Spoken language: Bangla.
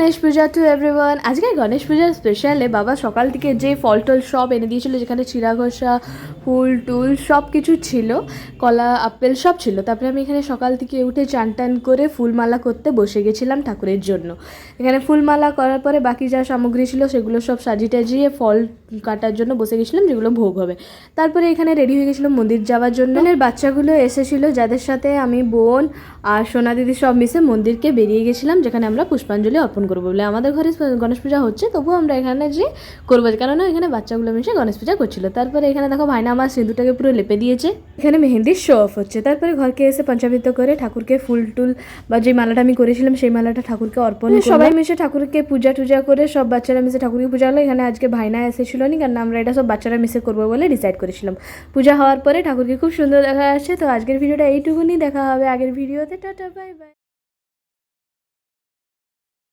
Ganesh Puja to everyone. আজকে গণেশ পূজার স্পেশালে বাবা সকাল থেকে যে ফল টল সব এনে দিয়েছিল, যেখানে চিরা ঘষা ফুল টুল সব কিছু ছিল, কলা আপেল সব ছিল। তারপরে আমি এখানে সকাল থেকে উঠে চান টান করে ফুলমালা করতে বসে গেছিলাম ঠাকুরের জন্য। এখানে ফুলমালা করার পরে বাকি যা সামগ্রী ছিল সেগুলো সব সাজিয়ে টাজিয়ে ফল কাটার জন্য বসে গেছিলাম, যেগুলো ভোগ হবে। তারপরে এখানে রেডি হয়ে গেছিলাম মন্দির যাওয়ার জন্য। বাচ্চাগুলো এসেছিলো, যাদের সাথে আমি বোন আর সোনা দিদি সব মিশে মন্দিরকে বেরিয়ে গেছিলাম, যেখানে আমরা পুষ্পাঞ্জলি অর্পণ করবো বলে। আমাদের ঘরে গণেশ পূজা হচ্ছে, তবুও আমরা এখানে যে করবো, কেননা এখানে বাচ্চাগুলো মিশে গণেশ পূজা করছিল। তারপরে এখানে দেখো ভাইনা আমার সিঁদুরটাকে পুরো লেপে দিয়েছে। এখানে মেহেন্দির শো অফ হচ্ছে। তারপরে ঘরকে এসে পঞ্চামৃত করে ঠাকুরকে ফুল টুল বা যে মালাটা আমি করেছিলাম সেই মালাটা ঠাকুরকে অর্পণ করে সবাই মিশে ঠাকুরকে পূজা টুজা করে সব বাচ্চারা মিশে ঠাকুরকে পূজা হলো। এখানে আজকে ভাইনা এসেছিল না, কারণ আমরা এটা সব বাচ্চারা মিশে করবো বলে ডিসাইড করেছিলাম। পূজা হওয়ার পরে ঠাকুরকে খুব সুন্দর দেখা যাচ্ছে। তো আজকের ভিডিওটা এইটুকুনি, দেখা হবে আগের ভিডিওতে। Tata bye bye.